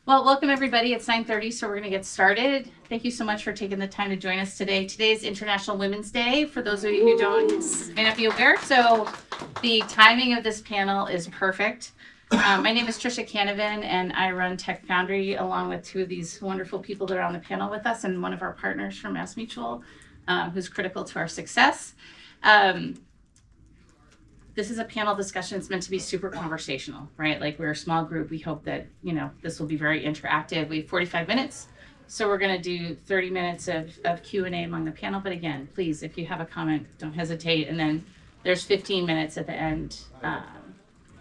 Well, welcome everybody. It's 9:30, so we're going to get started. Thank you so much for taking the time to join us today. Today is International Women's Day, for those of you who may not be aware. So the timing of this panel is perfect. My name is Trisha Canavan, and I run Tech Foundry along with two of these wonderful people that are on the panel with us, and one of our partners from MassMutual, who's critical to our success. This is a panel discussion. It's meant to be super conversational, right? Like, we're a small group. We hope that, this will be very interactive. We have 45 minutes. So we're going to do 30 minutes of Q&A among the panel. But again, please, if you have a comment, don't hesitate. And then there's 15 minutes at the end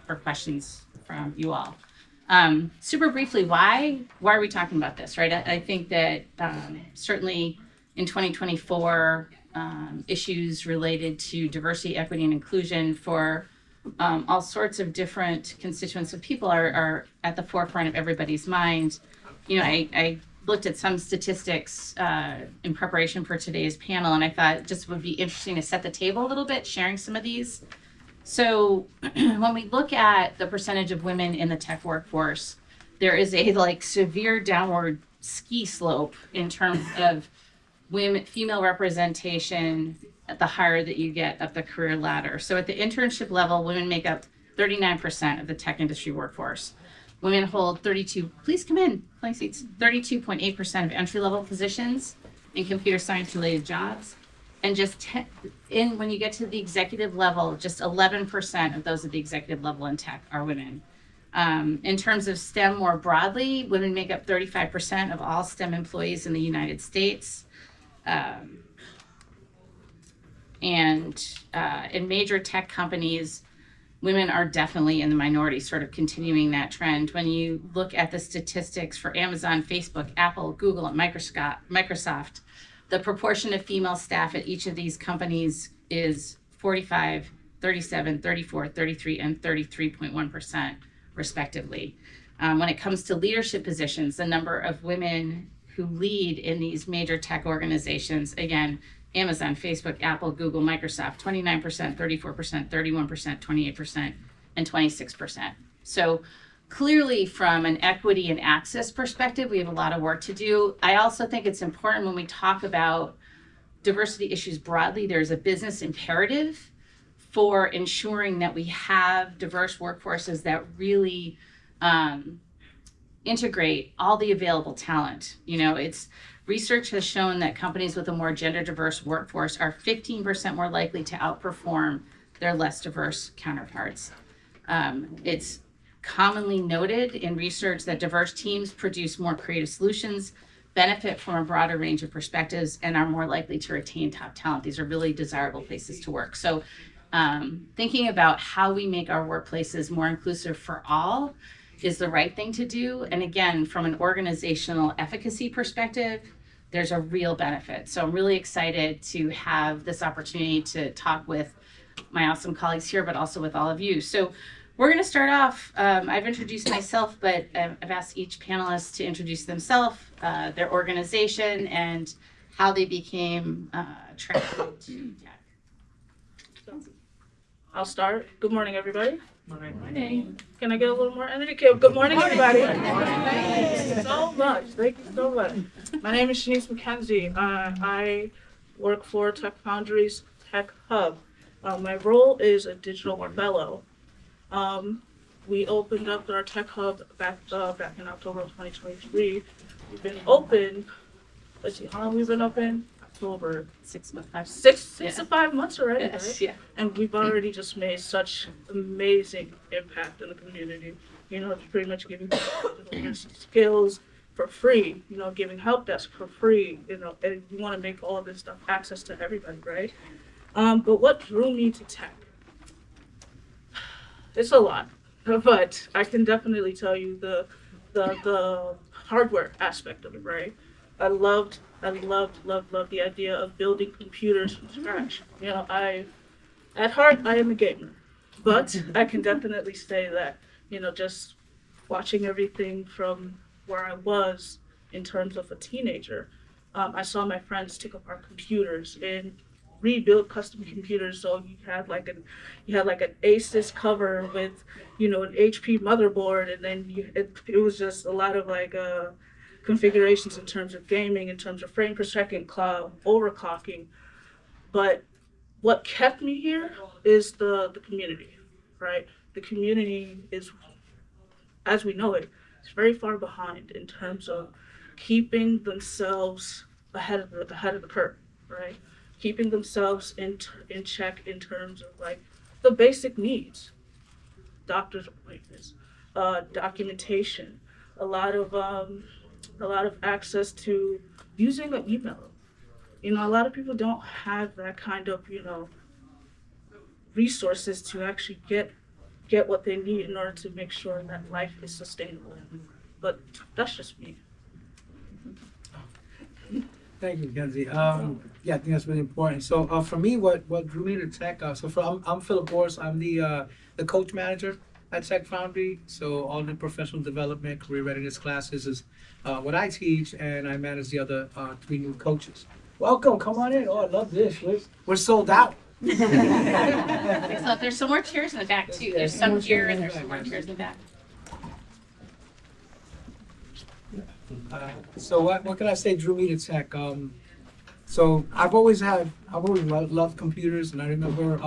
for questions from you all. Super briefly, why are we talking about this, right? I think that certainly in 2024, issues related to diversity, equity, and inclusion for all sorts of different constituents of people are at the forefront of everybody's mind. I looked at some statistics in preparation for today's panel, and I thought it just would be interesting to set the table a little bit, sharing some of these. So when we look at the percentage of women in the tech workforce, there is a severe downward ski slope in terms of female representation at the higher that you get up the career ladder. So at the internship level, women make up 39% of the tech industry workforce. Women hold 32.8% of entry-level positions in computer science-related jobs. And when you get to the executive level, just 11% of those at the executive level in tech are women. In terms of STEM more broadly, women make up 35% of all STEM employees in the United States. In major tech companies, women are definitely in the minority, sort of continuing that trend. When you look at the statistics for Amazon, Facebook, Apple, Google, and Microsoft, the proportion of female staff at each of these companies is 45, 37, 34, 33, and 33.1%, respectively. When it comes to leadership positions, the number of women who lead in these major tech organizations, again, Amazon, Facebook, Apple, Google, Microsoft, 29%, 34%, 31%, 28%, and 26%. So clearly, from an equity and access perspective, we have a lot of work to do. I also think it's important when we talk about diversity issues broadly, there's a business imperative for ensuring that we have diverse workforces that really integrate all the available talent. Research has shown that companies with a more gender diverse workforce are 15% more likely to outperform their less diverse counterparts. It's commonly noted in research that diverse teams produce more creative solutions, benefit from a broader range of perspectives, and are more likely to retain top talent. These are really desirable places to work. So thinking about how we make our workplaces more inclusive for all is the right thing to do. And again, from an organizational efficacy perspective, there's a real benefit. So I'm really excited to have this opportunity to talk with my awesome colleagues here, but also with all of you. So we're going to start off. I've introduced myself, but I've asked each panelist to introduce themselves, their organization, and how they became attracted to tech. I'll start. Good morning, everybody. Morning. Can I get a little more energy? Good morning, everybody. Thank you so much. Thank you so much. My name is Shanice McKenzie. I work for Tech Foundry's Tech Hub. My role is a digital fellow. We opened up our Tech Hub back in October of 2023. We've been open. Let's see, how long we've been open? October. 6 months. Six to 5 months already, Yes, right? yeah. And we've already just made such amazing impact in the community. It's pretty much giving people skills for free, giving help desk for free, and we want to make all of this stuff access to everybody, right? But what drew me to tech? It's a lot, but I can definitely tell you the hardware aspect of it, right? I loved the idea of building computers from scratch. At heart, I am a gamer, but I can definitely say that, just watching everything from where I was in terms of a teenager, I saw my friends take apart computers in rebuild custom computers. So you had like an Asus cover with, you know, an HP motherboard, and then it was just a lot of like configurations in terms of gaming, in terms of frame per second, cloud, overclocking. But what kept me here is the community, right? The community is, as we know it, it's very far behind in terms of keeping themselves ahead of the curve, right? Keeping themselves in check in terms of like the basic needs, doctor's appointments, documentation, a lot of access to using an email. You know, a lot of people don't have that kind of, you know, resources to actually get what they need in order to make sure that life is sustainable. But that's just me. Thank you, McKenzie. Yeah, I think that's really important. So for me, what drew me to tech, I'm Philip Boris. I'm the coach manager at Tech Foundry. So all the professional development, career readiness classes is what I teach, and I manage the other 3 new coaches. Welcome, come on in. Oh, I love this. We're sold out. So there's some more chairs in the back too. There's some here and there's some more chairs in the back. So what can I say drew me to tech? So I've always loved computers, and I remember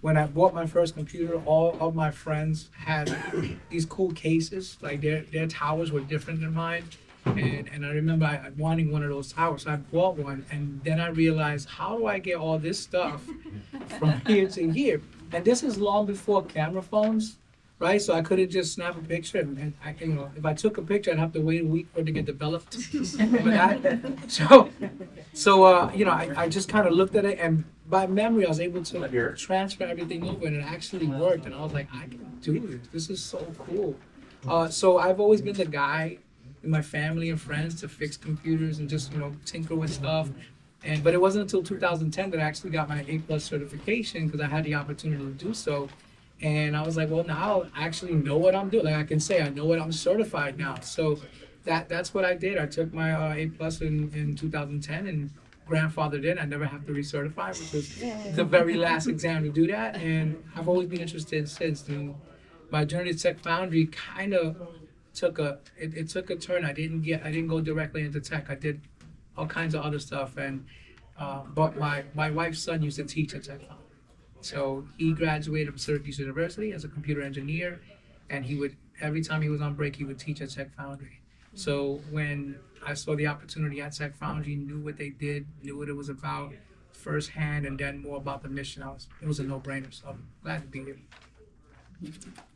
when I bought my first computer, all of my friends had these cool cases, like their towers were different than mine. And I remember wanting one of those towers, so I bought one, and then I realized, how do I get all this stuff from here to here? And this is long before camera phones, right? So I couldn't just snap a picture, and I, you know, if I took a picture, I'd have to wait a week for it to get developed. So you know, I just kind of looked at it, and by memory, I was able to transfer everything over, and it actually worked. And I was like, I can do this. This is so cool. So I've always been the guy in my family and friends to fix computers and just, you know, tinker with stuff. But it wasn't until 2010 that I actually got my A+ certification, because I had the opportunity to do so. And I was like, well, now I actually know what I'm doing. Like I can say I know what I'm certified now. So that's what I did. I took my A+ in 2010 and grandfathered in. I never have to recertify, which was the very last exam to do that. And I've always been interested since. And my journey to Tech Foundry kind of took a turn. I didn't go directly into tech. I did all kinds of other stuff, and but my wife's son used to teach at Tech Foundry. So he graduated from Syracuse University as a computer engineer, and he would, every time he was on break, he would teach at Tech Foundry. So when I saw the opportunity at Tech Foundry, knew what they did, knew what it was about firsthand, and then more about the mission, it was a no-brainer. So I'm glad to be here.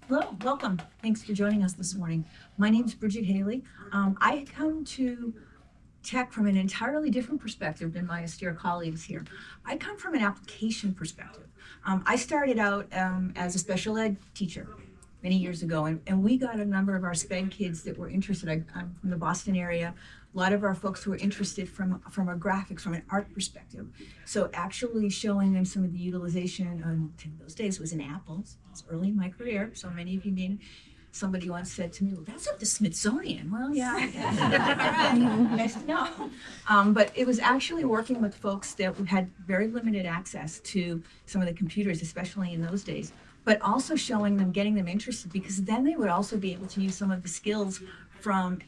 Hello, welcome. Thanks for joining us this morning. My name is Bridget Haley. I come to tech from an entirely different perspective than my austere colleagues here. I come from an application perspective. I started out as a special ed teacher many years ago, and we got a number of our sped kids that were interested. I'm from the Boston area. A lot of our folks who were interested from a graphics, from an art perspective. So actually showing them some of the utilization in those days was in apples. It was early in my career. So many of you may, somebody once said to me, well, that's up the Smithsonian. Well, yeah. Nice to know. But it was actually working with folks that had very limited access to some of the computers, especially in those days, but also showing them, getting them interested, because then they would also be able to use some of the skills from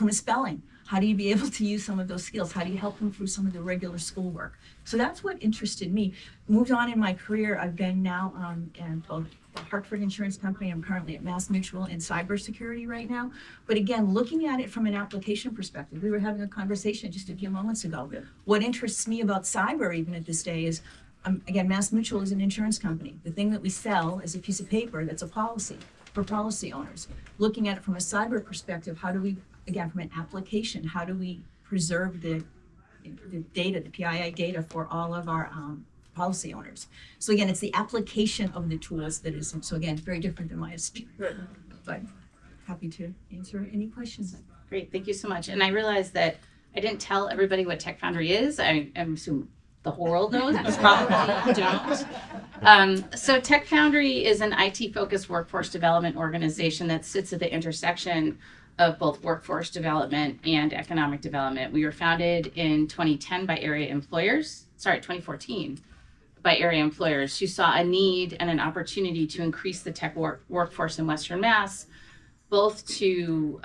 spelling. How do you be able to use some of those skills? How do you help them through some of the regular schoolwork? So that's what interested me. Moved on in my career. I've been now in both the Hartford Insurance Company. I'm currently at MassMutual in cybersecurity right now. But again, looking at it from an application perspective, we were having a conversation just a few moments ago. Yeah. What interests me about cyber even at this day is, again, MassMutual is an insurance company. The thing that we sell is a piece of paper that's a policy for policy owners. Looking at it from a cyber perspective, how do we, again, from an application, how do we preserve the data, the PII data for all of our policy owners? So again, it's the application of the tools that is, so again, very different than my experience, but happy to answer any questions. Great, thank you so much. And I realized that I didn't tell everybody what Tech Foundry is. I assume the whole world knows, but probably don't. So Tech Foundry is an IT-focused workforce development organization that sits at the intersection of both workforce development and economic development. We were founded in 2010 by 2014 by area employers who saw a need and an opportunity to increase the tech workforce in Western Mass, both to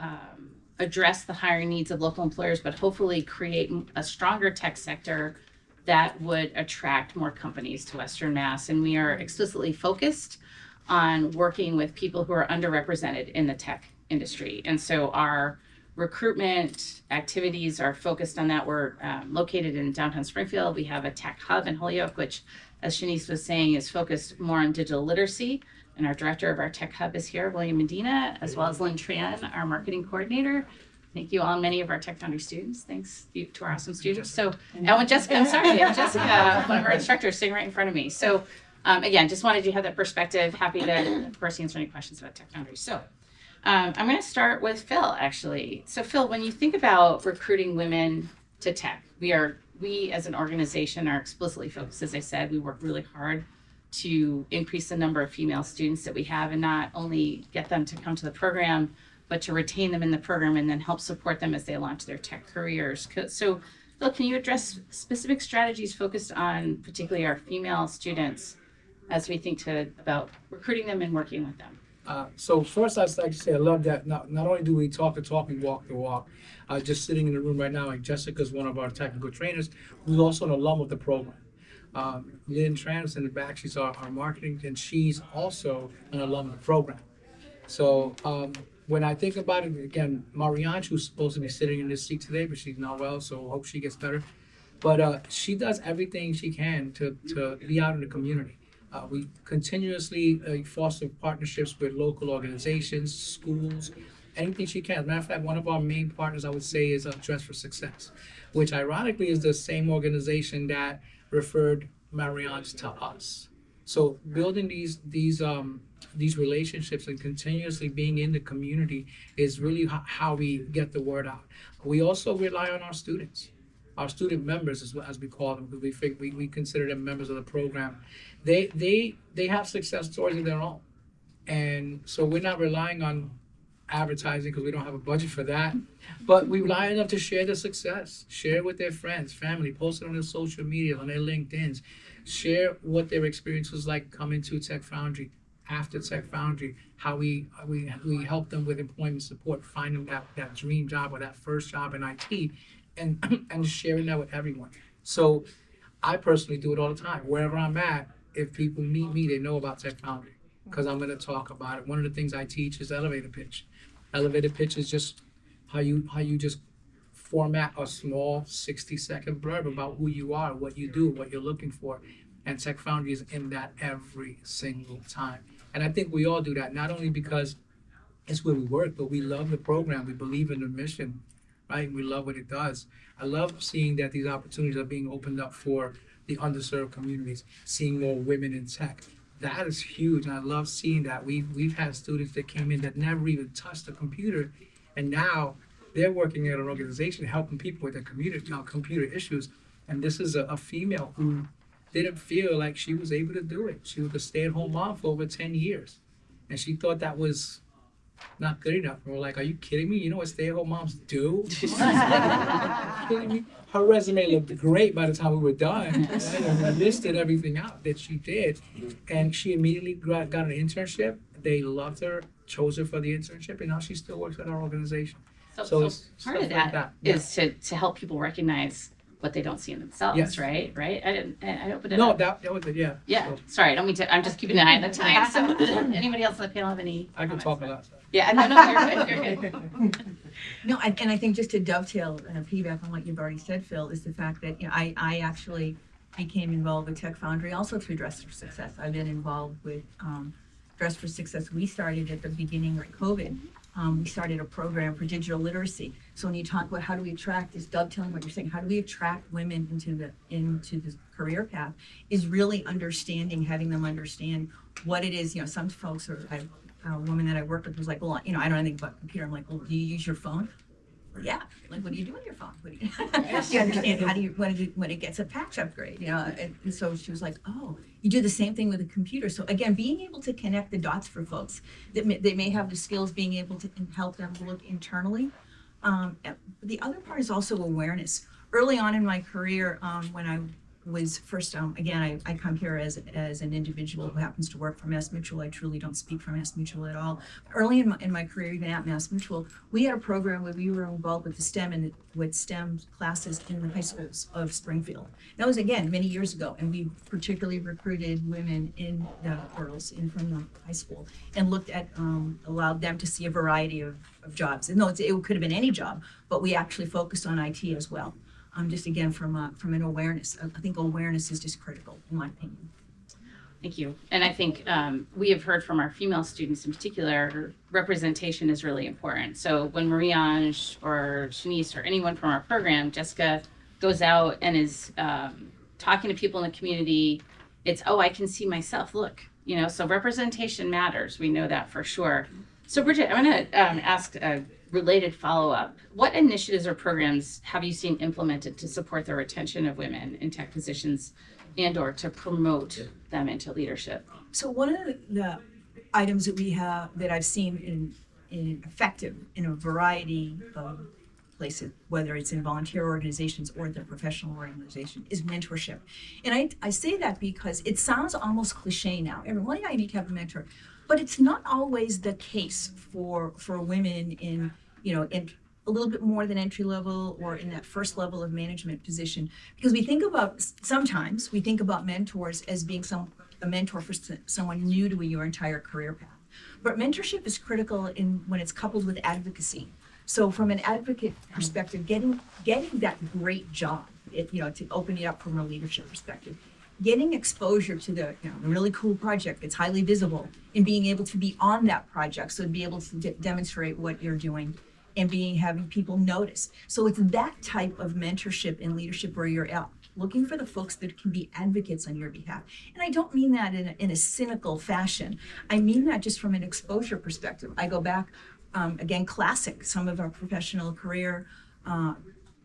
address the hiring needs of local employers, but hopefully create a stronger tech sector that would attract more companies to Western Mass. And we are explicitly focused on working with people who are underrepresented in the tech industry. And so our recruitment activities are focused on that. We're located in downtown Springfield. We have a tech hub in Holyoke, which, as Shanice was saying, is focused more on digital literacy. And our director of our tech hub is here, William Medina, as well as Lynn Tran, our marketing coordinator. Thank you all, many of our Tech Foundry students. Thanks to our awesome students. So, and with Jessica, Jessica, one of our instructors sitting right in front of me. So, again, just wanted you to have that perspective. Happy to, of course, answer any questions about Tech Foundry. So, I'm going to start with Phil, actually. So, Phil, when you think about recruiting women to tech, we as an organization are explicitly focused. As I said, we work really hard to increase the number of female students that we have and not only get them to come to the program, but to retain them in the program and then help support them as they launch their tech careers. So, Phil, can you address specific strategies focused on particularly our female students as we think about recruiting them and working with them? So first, I'd like to say I love that not only do we talk the talk, we walk the walk. Just sitting in the room right now, like Jessica's one of our technical trainers, who's also an alum of the program. Lynn Tran in the back, she's our marketing, and she's also an alum of the program. So when I think about it, again, Marie-Ange, who's supposed to be sitting in this seat today, but she's not well, so hope she gets better. But she does everything she can to be out in the community. We continuously foster partnerships with local organizations, schools, anything she can. As a matter of fact, one of our main partners, I would say, is Dress for Success, which ironically is the same organization that referred Marie-Ange to us. So building these relationships and continuously being in the community is really how we get the word out. We also rely on our students. Our student members, as we call them, because we consider them members of the program. They have success stories of their own, and so we're not relying on advertising because we don't have a budget for that. But we rely on them to share the success, share it with their friends, family, post it on their social media, on their LinkedIns, share what their experience was like coming to Tech Foundry, after Tech Foundry, how we help them with employment support, finding that dream job or that first job in IT. And sharing that with everyone. So I personally do it all the time. Wherever I'm at, if people meet me, they know about Tech Foundry because I'm going to talk about it. One of the things I teach is elevator pitch. Elevator pitch is just how you just format a small 60-second blurb about who you are, what you do, what you're looking for. And Tech Foundry is in that every single time. And I think we all do that, not only because it's where we work, but we love the program. We believe in the mission. Right? We love what it does. I love seeing that these opportunities are being opened up for the underserved communities, seeing more women in tech. That is huge, and I love seeing that. We've had students that came in that never even touched a computer, and now they're working at an organization helping people with their computer issues. And this is a female who didn't feel like she was able to do it. She was a stay-at-home mom for over 10 years, and she thought that was not good enough. And we're like, are you kidding me? You know what stay-at-home moms do? Kidding me? Her resume looked great by the time we were done. Right? And we listed everything out that she did. And she immediately got an internship. They loved her, chose her for the internship, and now she still works at our organization. So it's part of that is to help people recognize what they don't see in themselves, Yes. right? I opened it No, up. that was it, yeah. Yeah, So sorry, I don't mean to, I'm just keeping an eye on the time. So anybody else on the panel have any I can comments? talk a lot. Yeah, no, you're good. No, and I think just to dovetail and piggyback on what you've already said, Phil, is the fact that I actually became involved with Tech Foundry also through Dress for Success. I've been involved with Dress for Success. We started at the beginning of COVID. We started a program for digital literacy. So when you talk about how do we attract, is dovetailing what you're saying, how do we attract women into the career path, is really understanding, having them understand what it is. Some folks are, a woman that I worked with was like, well, I don't know anything about computer. I'm like, well, do you use your phone? yeah, like what do you do with your phone? What do you, do you understand how do you when it gets a patch upgrade? And so she was like, oh, you do the same thing with a computer. So again, being able to connect the dots for folks that they may have the skills, being able to help them look internally. The other part is also awareness. Early on in my career, when I was first, again, I come here as an individual who happens to work for MassMutual. I truly don't speak for MassMutual at all. Early in my career, even at MassMutual, we had a program where we were involved with the STEM and with STEM classes in the high schools of Springfield. That was, again, many years ago, and we particularly recruited women girls in from the high school and looked at, allowed them to see a variety of jobs. And no, it could have been any job, but we actually focused on IT as well. Just again, from an awareness. I think awareness is just critical, in my opinion. Thank you. And I think we have heard from our female students in particular, representation is really important. So when Marie-Ange or Shanice or anyone from our program, Jessica, goes out and is talking to people in the community, it's, oh, I can see myself, look, so representation matters. We know that for sure. So Bridget, I'm going to ask a related follow-up. What initiatives or programs have you seen implemented to support the retention of women in tech positions and or to promote them into leadership? So one of the items that we have that I've seen in effective in a variety of places, whether it's in volunteer organizations or the professional organization, is mentorship. And I say that because it sounds almost cliche now. Everyone, I need to have a mentor. But it's not always the case for women in a little bit more than entry level or in that first level of management position, because sometimes we think about mentors as being a mentor for someone new to your entire career path. But mentorship is critical when it's coupled with advocacy. So from an advocate perspective, getting that great job, to open it up from a leadership perspective. Getting exposure to the really cool project that's highly visible and being able to be on that project, so to be able to demonstrate what you're doing and having people notice. So it's that type of mentorship and leadership where you're out looking for the folks that can be advocates on your behalf. And I don't mean that in a cynical fashion. I mean that just from an exposure perspective. I go back, again, classic, some of our professional career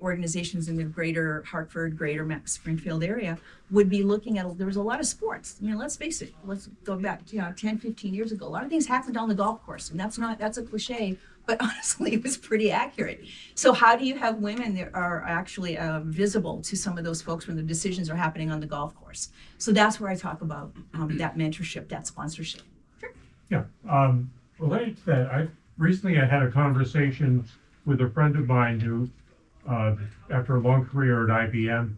organizations in the greater Hartford, greater Springfield area would be looking at, there was a lot of sports. Let's face it, let's go back 10, 15 years ago. A lot of things happened on the golf course, and that's a cliche, but honestly, it was pretty accurate. So how do you have women that are actually visible to some of those folks when the decisions are happening on the golf course? So that's where I talk about that mentorship, that sponsorship. Sure. Yeah, related to that, I had a conversation with a friend of mine who, after a long career at IBM,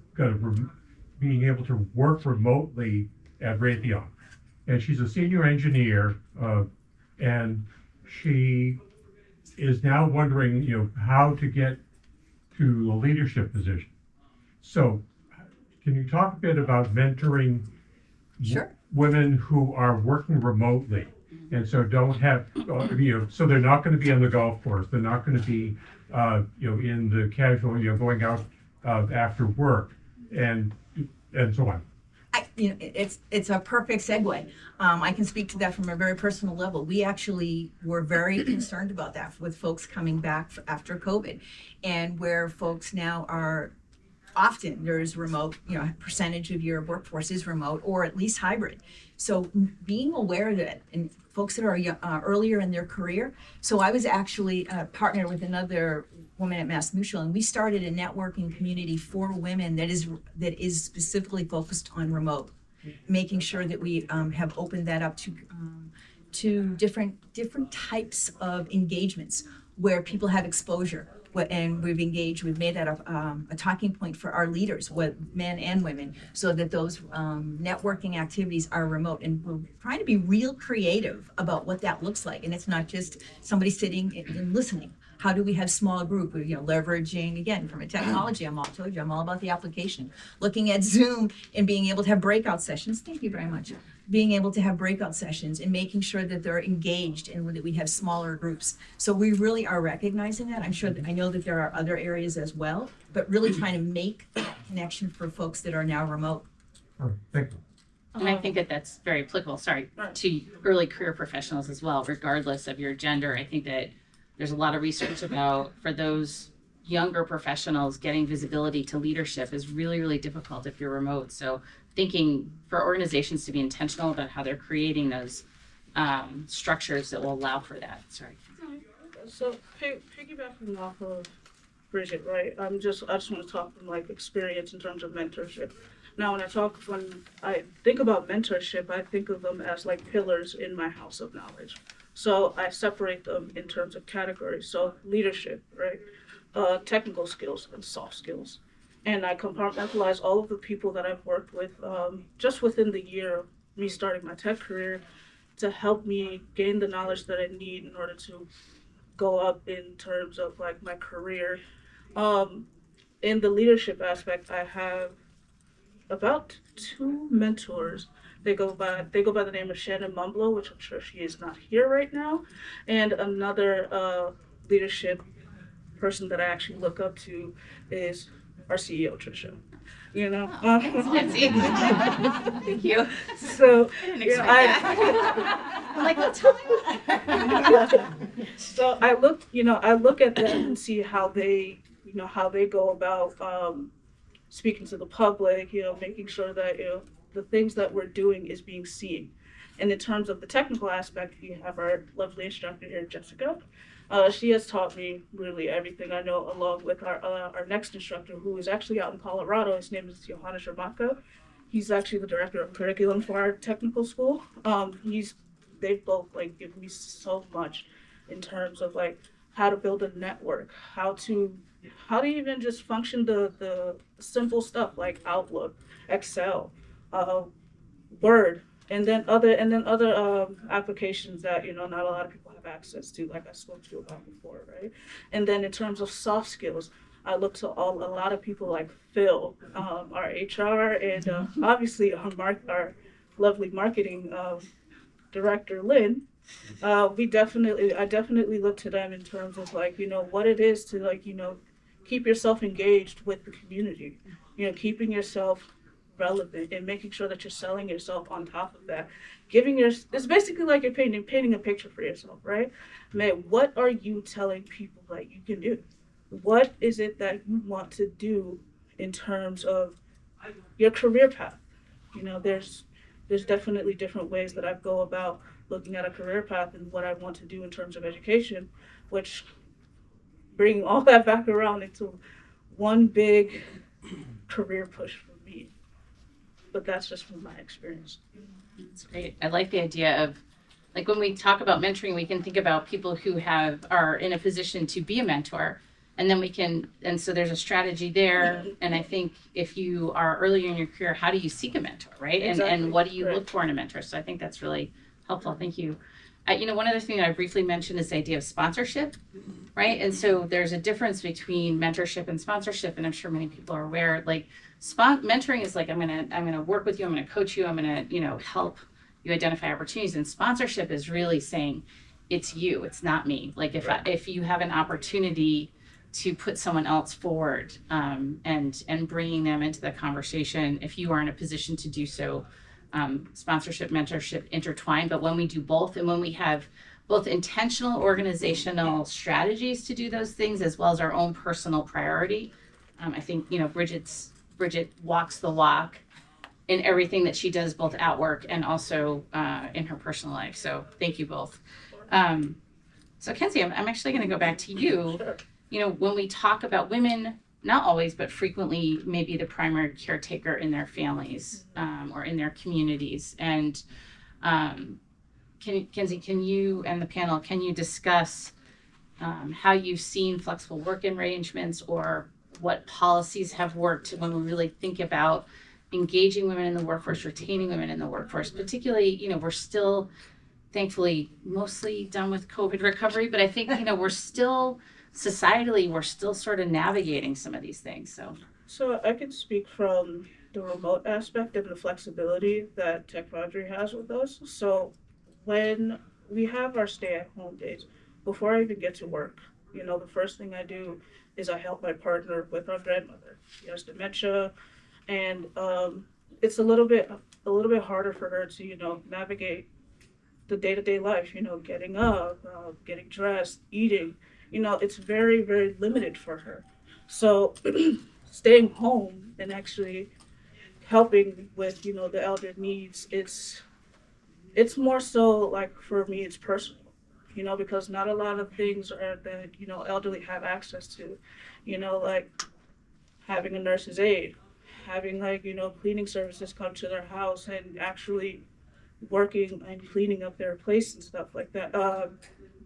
being able to work remotely at Raytheon. And she's a senior engineer, and she is now wondering, how to get to a leadership position. So can you talk a bit about mentoring Sure. women who are working remotely and so don't have, so they're not going to be on the golf course, they're not going to be in the casual, going out after work and so on. It's a perfect segue. I can speak to that from a very personal level. We actually were very concerned about that with folks coming back after COVID, and where folks now are often there's remote, percentage of your workforce is remote or at least hybrid. So being aware of that, and folks that are earlier in their career. So I was actually partnered with another woman at MassMutual, and we started a networking community for women that is specifically focused on remote, making sure that we have opened that up to different types of engagements where people have exposure. And we've made that a talking point for our leaders, men and women, so that those networking activities are remote. And we're trying to be real creative about what that looks like. And it's not just somebody sitting and listening. How do we have small group, leveraging, again, from a technology, I'm all about the application. Looking at Zoom and being able to have breakout sessions. Thank you very much. Being able to have breakout sessions and making sure that they're engaged and that we have smaller groups. So we really are recognizing that. I know that there are other areas as well, but really trying to make that connection for folks that are now remote. All right, thank you. And I think that that's very applicable, to early career professionals as well, regardless of your gender. I think that there's a lot of research about, for those younger professionals getting visibility to leadership is really, really difficult if you're remote. So thinking for organizations to be intentional about how they're creating those structures that will allow for that. Sorry. So piggybacking off of Bridget, right? I just want to talk from like experience in terms of mentorship. Now, when I think about mentorship, I think of them as like pillars in my house of knowledge. So I separate them in terms of categories. So leadership, right? Technical skills and soft skills. And I compartmentalize all of the people that I've worked with just within the year of me starting my tech career to help me gain the knowledge that I need in order to go up in terms of like my career. In the leadership aspect, I have about 2 mentors. They go by the name of Shannon Mumblow, which I'm sure she is not here right now, and another leadership person that I actually look up to is our CEO, Trisha. You know, Thank you. so I didn't you know, expect that. I'm like, let's tell me. So I look at them and see how they go about speaking to the public, making sure that the things that we're doing is being seen. And in terms of the technical aspect, we have our lovely instructor here, Jessica. She has taught me really everything I know, along with our next instructor, who is actually out in Colorado. His name is Johannes Ramaka. He's actually the director of curriculum for our technical school. They've both like given me so much in terms of like how to build a network, how to even just function the simple stuff like Outlook, Excel, Word, and then other applications that not a lot of people have access to, like I spoke to you about before, right? And then in terms of soft skills, I look to a lot of people like Phil, our HR, and obviously our lovely marketing director Lynn. I definitely look to them in terms of like what it is to like keep yourself engaged with the community, keeping yourself relevant and making sure that you're selling yourself on top of that. It's basically like you're painting a picture for yourself, right? Man, what are you telling people that you can do? What is it that you want to do in terms of your career path? There's definitely different ways that I go about looking at a career path and what I want to do in terms of education, which bringing all that back around into one big career push for me. But that's just from my experience. That's great. I like the idea of, like, when we talk about mentoring, we can think about people who are in a position to be a mentor, and then so there's a strategy there. And I think if you are earlier in your career, how do you seek a mentor, right? Exactly. And what do you look for in a mentor? So I think that's really helpful. Thank you. One other thing that I briefly mentioned is the idea of sponsorship, right? And so there's a difference between mentorship and sponsorship, and I'm sure many people are aware. Like, mentoring is like, I'm gonna work with you, I'm gonna coach you, I'm gonna help you identify opportunities. And sponsorship is really saying, it's you, it's not me. Like if you have an opportunity to put someone else forward, and bringing them into the conversation, if you are in a position to do so. Sponsorship, mentorship intertwine, but when we do both, and when we have both intentional organizational strategies to do those things, as well as our own personal priority, I think Bridget walks the walk in everything that she does, both at work and also in her personal life. So thank you both. So Kenzie, I'm actually going to go back to you. Sure. When we talk about women, not always, but frequently maybe the primary caretaker in their families or in their communities. And Kenzie, can you and the panel, can you discuss how you've seen flexible work arrangements or what policies have worked when we really think about engaging women in the workforce, retaining women in the workforce? Particularly, we're still, thankfully, mostly done with COVID recovery, but I think, we're still sort of navigating some of these things. So I can speak from the remote aspect and the flexibility that Tech Foundry has with us. So when we have our stay-at-home days, before I even get to work, the first thing I do is I help my partner with our grandmother. She has dementia, and it's a little bit harder for her to navigate the day-to-day life. Getting up, getting dressed, eating. it's very, very limited for her. So staying home and actually helping with, the elder needs, it's more so like for me, it's personal, because not a lot of things are that, elderly have access to, like having a nurse's aide, having like, cleaning services come to their house and actually working and cleaning up their place and stuff like that,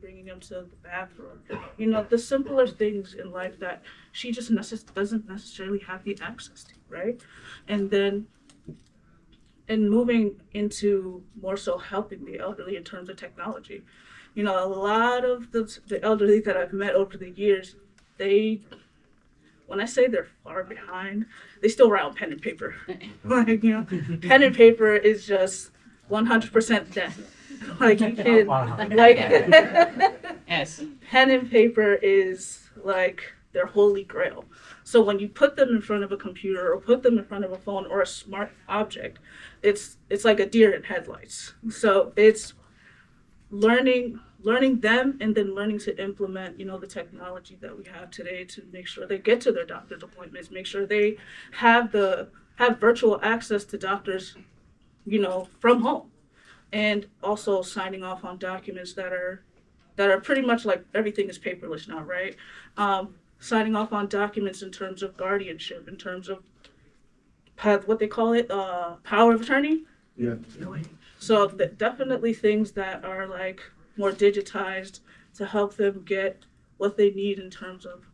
bringing them to the bathroom, the simpler things in life that she just doesn't necessarily have the access to, right? And then and moving into more so helping the elderly in terms of technology. A lot of the elderly that I've met over the years, when I say they're far behind, they still write on pen and paper. Like, pen and paper is just 100% dead. Like, you can, like, Yes. pen and paper is like their holy grail. So when you put them in front of a computer or put them in front of a phone or a smart object, it's like a deer in headlights. So it's learning them and then learning to implement, the technology that we have today to make sure they get to their doctor's appointments, make sure they have virtual access to doctors, from home. And also signing off on documents that are pretty much like everything is paperless now, right? Signing off on documents in terms of guardianship, in terms of what they call it, power of attorney. Yeah. So definitely things that are like more digitized to help them get what they need in terms of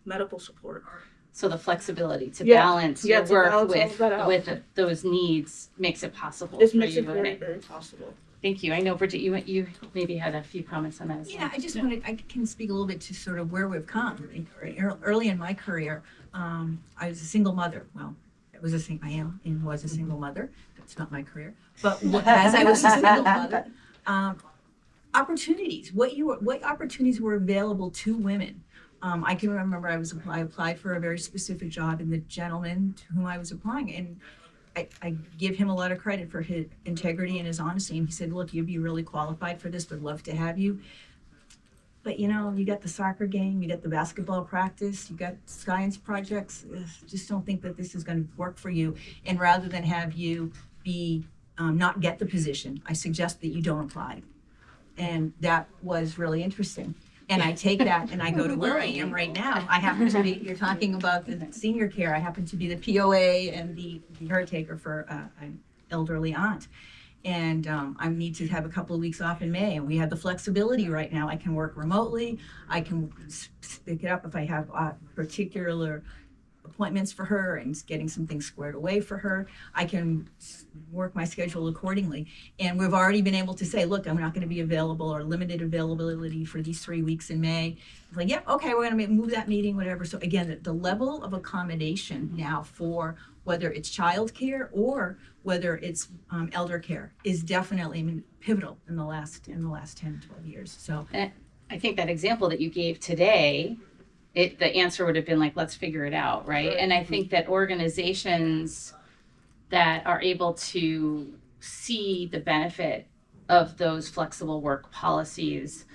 medical support. So the flexibility to Yeah. balance Yeah, your to work balance all of that out. with those needs makes it possible. It for makes you it to- very, very possible. Thank you. I know, Bridget, you maybe had a few comments on that as well. Yeah, I can speak a little bit to sort of where we've come. Early in my career, I was a single mother. Well, I am and was a single mother. That's not my career. But as I was a single mother, opportunities. What opportunities were available to women? I can remember I applied for a very specific job, and the gentleman to whom I was applying, and I give him a lot of credit for his integrity and his honesty. And he said, "Look, you'd be really qualified for this. Would love to have you. But you got the soccer game, you got the basketball practice, you got science projects. Just don't think that this is going to work for you. And rather than have you be not get the position, I suggest that you don't apply." And that was really interesting. And I take that and I go to where I am right now. I happen to be, you're talking about the senior care, I happen to be the POA and the caretaker for an elderly aunt. And I need to have a couple of weeks off in May, and we have the flexibility right now. I can work remotely. I can pick it up if I have particular appointments for her and getting some things squared away for her. I can work my schedule accordingly. And we've already been able to say, look, I'm not going to be available or limited availability for these 3 weeks in May. It's like, yep, okay, we're going to move that meeting, whatever. So again, the level of accommodation now for whether it's childcare or whether it's elder care is definitely pivotal in the last 10, 12 years. So I think that example that you gave today, the answer would have been like, let's figure it out, right? And I think that organizations that are able to see the benefit of those flexible work policies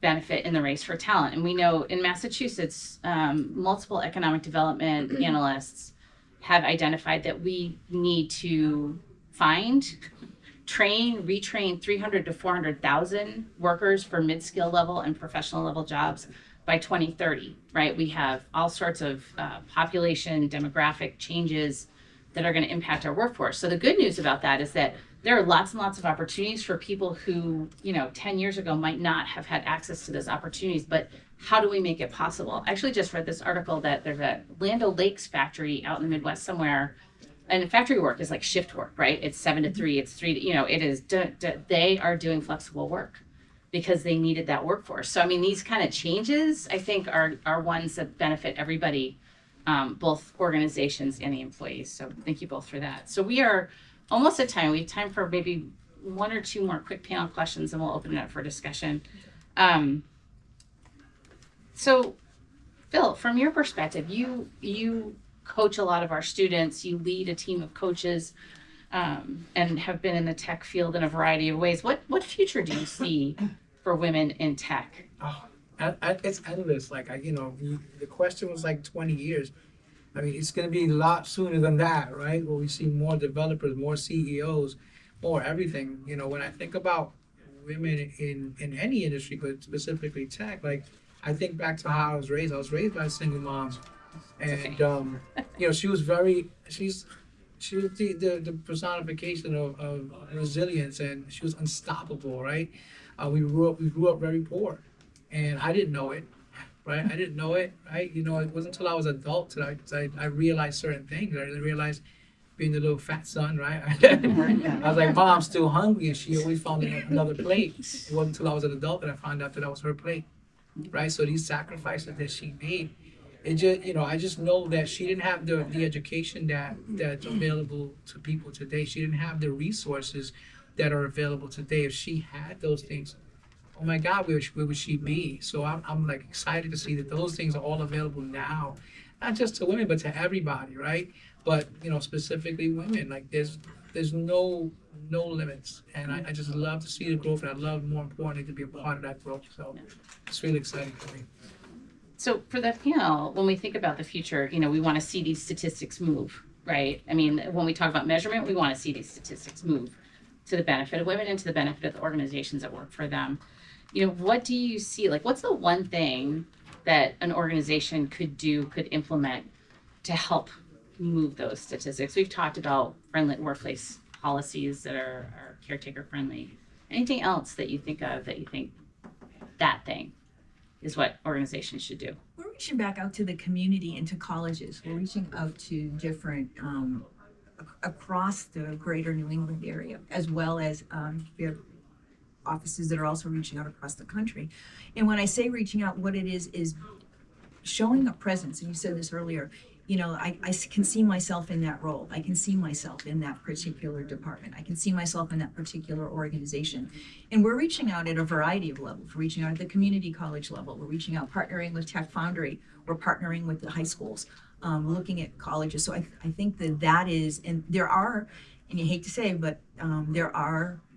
benefit in the race for talent. And we know in Massachusetts, multiple economic development analysts have identified that we need to find, train, retrain 300 to 400,000 workers for mid-skill level and professional level jobs by 2030, right? We have all sorts of population demographic changes that are going to impact our workforce. So the good news about that is that there are lots and lots of opportunities for people who, 10 years ago might not have had access to those opportunities, but how do we make it possible? I actually just read this article that there's a Land O'Lakes factory out in the Midwest somewhere, and factory work is like shift work, right? It's 7 to 3, it's 3 to, it is, they are doing flexible work because they needed that workforce. So, these kind of changes, I think, are ones that benefit everybody, both organizations and the employees. So thank you both for that. So we are almost at time. We have time for maybe one or two more quick panel questions, and we'll open it up for discussion. So, Phil, from your perspective, you coach a lot of our students. You lead a team of coaches, and have been in the tech field in a variety of ways. What future do you see for women in tech? Oh, It's endless. Like the question was like 20 years. I mean, it's going to be a lot sooner than that, right? Where we see more developers, more CEOs, more everything. When I think about women in any industry, but specifically tech, like I think back to how I was raised. I was raised by a single mom, and she was she was the personification of resilience, and she was unstoppable, right? We grew up very poor, and I didn't know it, right? I didn't know it, right? It wasn't until I was adult that I realized certain things. I realized being the little fat son, right? I was like, Mom, I'm still hungry, and she always found another plate. It wasn't until I was an adult that I found out that was her plate, right? So these sacrifices that she made, it just, I just know that she didn't have the education that's available to people today. She didn't have the resources that are available today. If she had those things, oh my God, where would she be? So I'm like excited to see that those things are all available now, not just to women, but to everybody, right? But specifically women. Like there's no limits, and I just love to see the growth, and I love, more importantly, to be a part of that growth. So it's really exciting for me. So for the panel, when we think about the future, we want to see these statistics move, right? I mean, when we talk about measurement, we want to see these statistics move to the benefit of women and to the benefit of the organizations that work for them. What do you see? Like, what's the one thing that an organization could implement to help move those statistics? We've talked about friendly workplace policies that are caretaker friendly. Anything else that you think of that you think that thing is what organizations should do? We're reaching back out to the community and to colleges. We're reaching out to different across the greater New England area, as well as we have offices that are also reaching out across the country. And when I say reaching out, what it is showing a presence. And you said this earlier. I can see myself in that role. I can see myself in that particular department. I can see myself in that particular organization. And we're reaching out at a variety of levels. We're reaching out at the community college level. We're reaching out, partnering with Tech Foundry. We're partnering with the high schools, looking at colleges. So I think that is, and there are, and you hate to say, but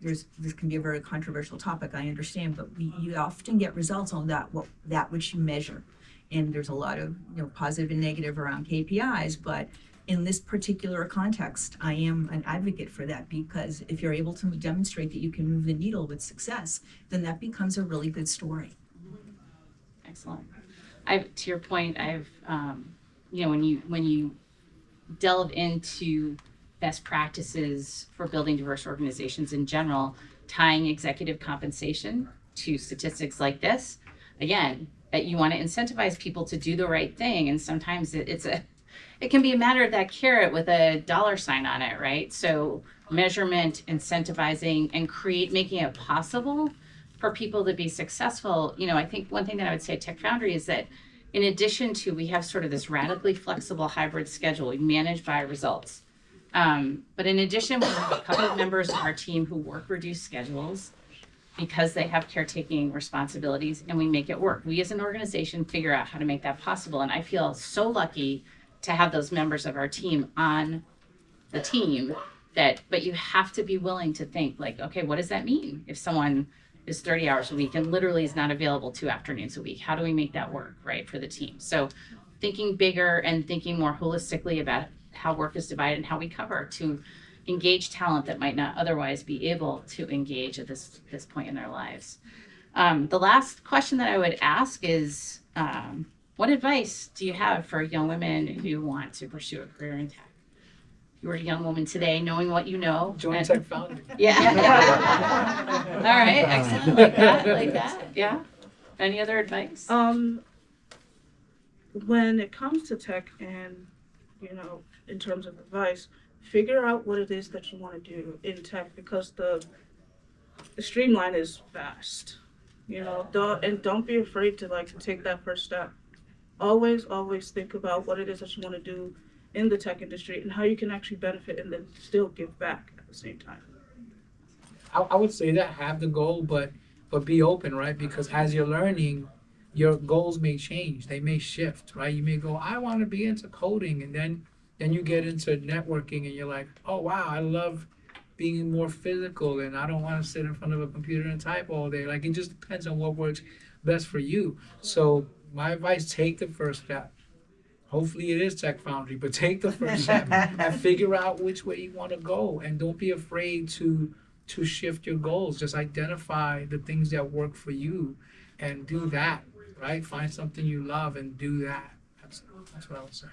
this can be a very controversial topic, I understand, but you often get results on that which you measure. And there's a lot of positive and negative around KPIs, but in this particular context, I am an advocate for that, because if you're able to demonstrate that you can move the needle with success, then that becomes a really good story. Excellent. To your point, when you delve into best practices for building diverse organizations in general, tying executive compensation to statistics like this, again, that you want to incentivize people to do the right thing. And sometimes it can be a matter of that carrot with a dollar sign on it, right? So measurement, incentivizing, and making it possible for people to be successful. I think one thing that I would say at Tech Foundry is that in addition to, we have sort of this radically flexible hybrid schedule, we manage by results. But in addition, we have a couple of members of our team who work reduced schedules because they have caretaking responsibilities, and we make it work. We as an organization figure out how to make that possible. And I feel so lucky to have those members of our team on the team but you have to be willing to think like, okay, what does that mean if someone is 30 hours a week and literally is not available 2 afternoons a week? How do we make that work, right, for the team? So thinking bigger and thinking more holistically about how work is divided and how we cover to engage talent that might not otherwise be able to engage at this point in their lives. The last question that I would ask is, what advice do you have for young women who want to pursue a career in tech? You are a young woman today, knowing what you know. Join Tech Foundry. Yeah. All right, excellent. Like that. Yeah. Any other advice? When it comes to tech and, in terms of advice, figure out what it is that you want to do in tech, because the streamline is vast. Don't be afraid to take that first step. Always think about what it is that you want to do in the tech industry and how you can actually benefit and then still give back at the same time. I would say that have the goal, but be open, right? Because as you're learning, your goals may change. They may shift, right? You may go, I want to be into coding, and then you get into networking and you're like, oh wow, I love being more physical and I don't want to sit in front of a computer and type all day. Like, it just depends on what works best for you. So my advice, take the first step. Hopefully it is Tech Foundry, but take the first step and figure out which way you want to go. And don't be afraid to shift your goals. Just identify the things that work for you and do that, right? Find something you love and do that. That's what I would say.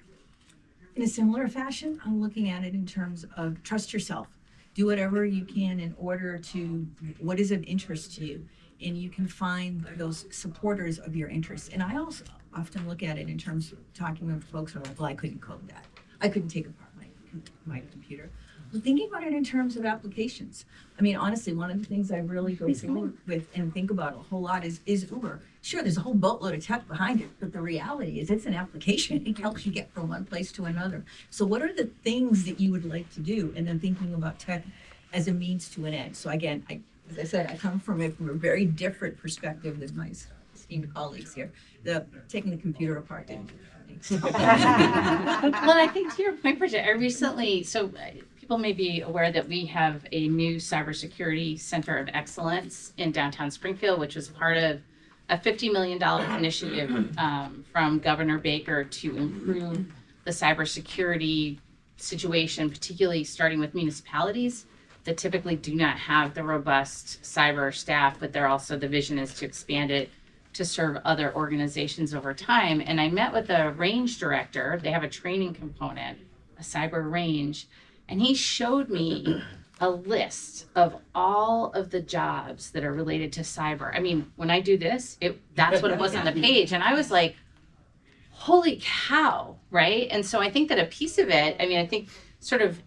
In a similar fashion, I'm looking at it in terms of trust yourself. Do whatever you can in order to, what is of interest to you, and you can find those supporters of your interests. And I also often look at it in terms of talking with folks who are like, well, I couldn't code that. I couldn't take apart my computer. But thinking about it in terms of applications. I mean, honestly, one of the things I really go through with and think about a whole lot is Uber. Sure, there's a whole boatload of tech behind it, but the reality is it's an application. It helps you get from one place to another. So what are the things that you would like to do? And then thinking about tech as a means to an end. So again, as I said, I come from it from a very different perspective than my esteemed colleagues here. Taking the computer apart didn't do anything. Well, I think to your point, Bridget, people may be aware that we have a new cybersecurity center of excellence in downtown Springfield, which was part of a $50 million initiative from Governor Baker to improve the cybersecurity situation, particularly starting with municipalities that typically do not have the robust cyber staff, but the vision is to expand it to serve other organizations over time. And I met with the range director. They have a training component, a cyber range, and he showed me a list of all of the jobs that are related to cyber. I mean, when I do this, that's what it was on the page. And I was like, holy cow, right? And so I think that a piece of it, I think sort of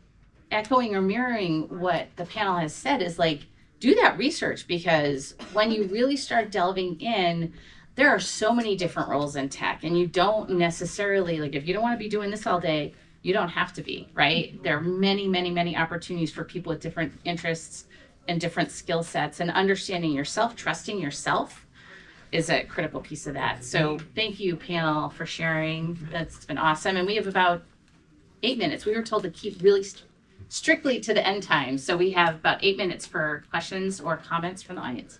echoing or mirroring what the panel has said is like, do that research, because when you really start delving in, there are so many different roles in tech, and you don't necessarily, like, if you don't want to be doing this all day, you don't have to be, right? There are many, many, many opportunities for people with different interests and different skill sets, and understanding yourself, trusting yourself is a critical piece of that. So thank you, panel, for sharing. That's been awesome. And we have about 8 minutes. We were told to keep really strictly to the end time. So we have about 8 minutes for questions or comments from the audience.